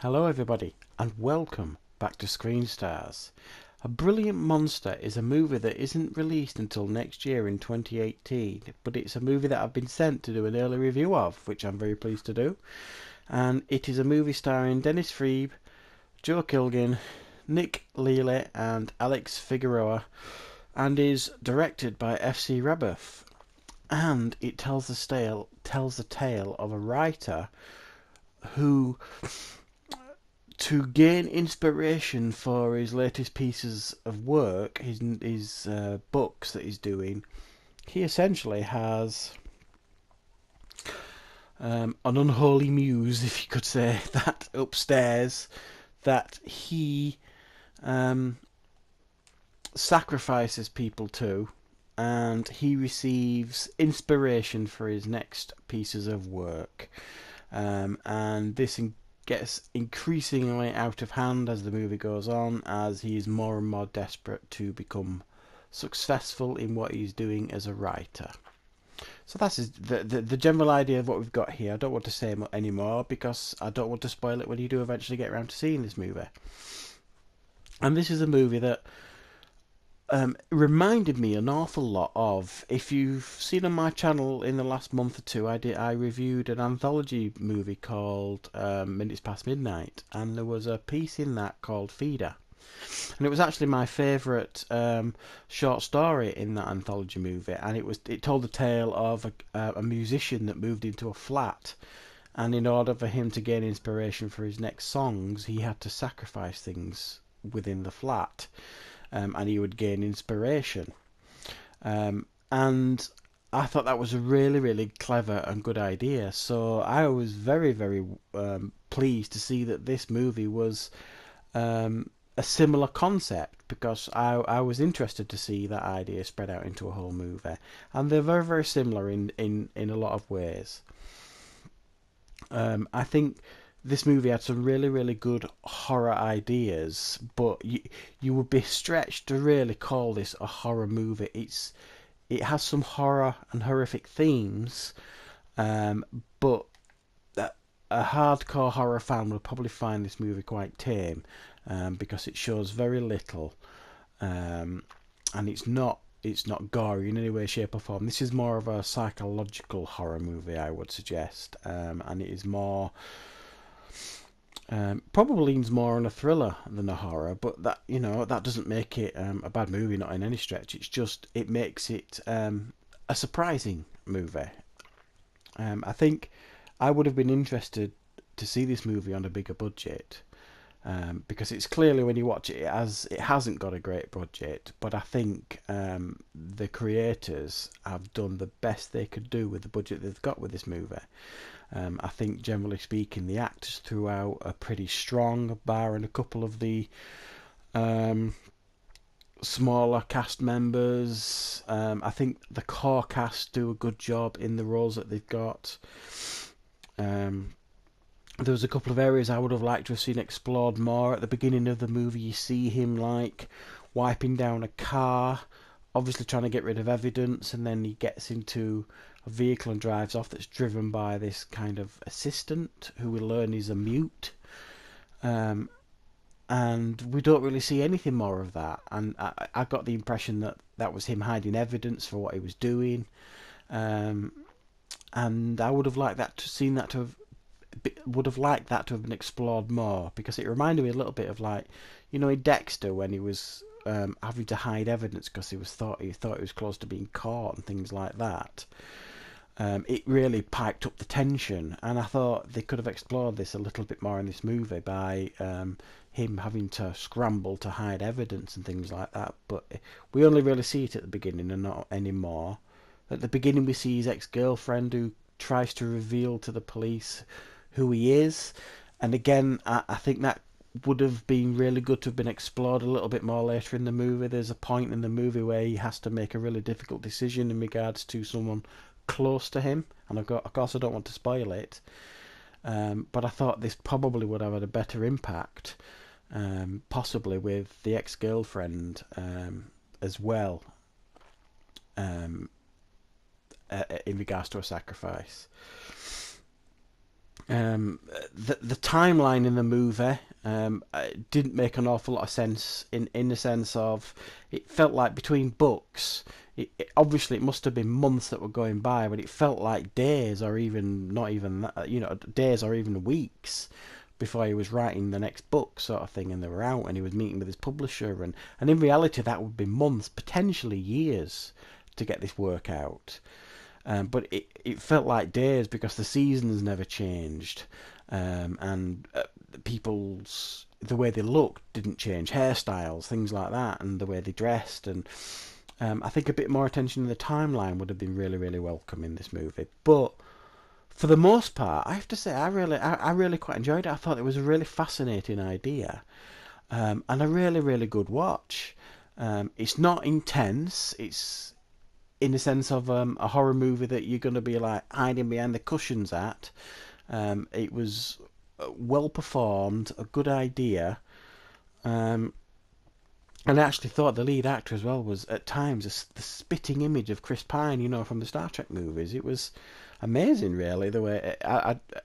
Hello everybody and welcome back to Screen Stars. A Brilliant Monster is a movie that isn't released until next year in 2018, but it's a movie that I've been sent to do an early review of, which I'm very pleased to do. And it is a movie starring Dennis Freeb, Joe Kilgan, Nick Leahy and Alex Figueroa, and is directed by F.C. Rabuff. And it tells the tale of a writer who, to gain inspiration for his latest pieces of work, his books that he's doing, he essentially has an unholy muse, if you could say, that upstairs that he sacrifices people to, and he receives inspiration for his next pieces of work. And this gets increasingly out of hand as the movie goes on, as he is more and more desperate to become successful in what he's doing as a writer. So that's the general idea of what we've got here. I don't want to say any more because I don't want to spoil it when you do eventually get around to seeing this movie. And this is a movie that reminded me an awful lot of, if you've seen on my channel in the last month or two, I reviewed an anthology movie called Minutes Past Midnight, and there was a piece in that called Feeder, and it was actually my favourite short story in that anthology movie, and it told the tale of a musician that moved into a flat, and in order for him to gain inspiration for his next songs, he had to sacrifice things within the flat. And he would gain inspiration. And I thought that was a really, really clever and good idea. So I was very, very pleased to see that this movie was a similar concept, because I was interested to see that idea spread out into a whole movie. And they're very, very similar in a lot of ways. I think this movie had some really, really good horror ideas, but you would be stretched to really call this a horror movie. It has some horror and horrific themes, but a hardcore horror fan would probably find this movie quite tame, because it shows very little, and it's not gory in any way, shape or form. This is more of a psychological horror movie, I would suggest, and it is more. Probably leans more on a thriller than a horror, but that doesn't make it a bad movie, not in any stretch. It's just it makes it a surprising movie. I think I would have been interested to see this movie on a bigger budget, because it's clearly, when you watch it, it hasn't got a great budget, but I think the creators have done the best they could do with the budget they've got with this movie. I think, generally speaking, the actors throughout are pretty strong, barring a couple of the smaller cast members. I think the core cast do a good job in the roles that they've got. There was a couple of areas I would have liked to have seen explored more. At the beginning of the movie, you see him wiping down a car, obviously trying to get rid of evidence, and then he gets into a vehicle and drives off that's driven by this kind of assistant who we learn is a mute. And we don't really see anything more of that, and I got the impression that was him hiding evidence for what he was doing, and I would have liked that to have been explored more, because it reminded me a little bit of, in Dexter, when he was having to hide evidence because he thought he was close to being caught and things like that. It really piped up the tension, and I thought they could have explored this a little bit more in this movie by him having to scramble to hide evidence and things like that. But we only really see it at the beginning and not anymore. At the beginning, we see his ex-girlfriend, who tries to reveal to the police who he is, and again, I think that would have been really good to have been explored a little bit more later in the movie. There's a point in the movie where he has to make a really difficult decision in regards to someone close to him, and of course I don't want to spoil it, but I thought this probably would have had a better impact, possibly with the ex-girlfriend as well, in regards to a sacrifice. the timeline in the movie didn't make an awful lot of sense in the sense of it felt like between books. Obviously, it must have been months that were going by, but it felt like days, or even not even that, days or even weeks before he was writing the next book, sort of thing, and they were out, and he was meeting with his publisher, and in reality, that would be months, potentially years, to get this work out. But it felt like days because the seasons never changed, and people's the way they looked didn't change, hairstyles, things like that, and the way they dressed, and I think a bit more attention to the timeline would have been really, really welcome in this movie. But for the most part, I have to say, I really quite enjoyed it. I thought it was a really fascinating idea, and a really, really good watch. It's not intense. It's in the sense of a horror movie that you're going to be like hiding behind the cushions at. It was well performed, a good idea, um, and I actually thought the lead actor as well was at times the spitting image of Chris Pine, from the Star Trek movies. It was amazing, really. The way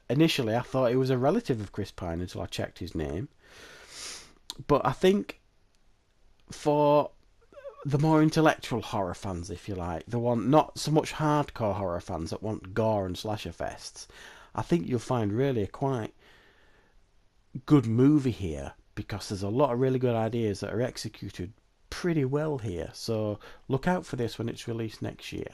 initially I thought he was a relative of Chris Pine until I checked his name. But I think for the more intellectual horror fans, if you like, the one not so much hardcore horror fans that want gore and slasher fests, I think you'll find really a quite good movie here because there's a lot of really good ideas that are executed pretty well here. So look out for this when it's released next year.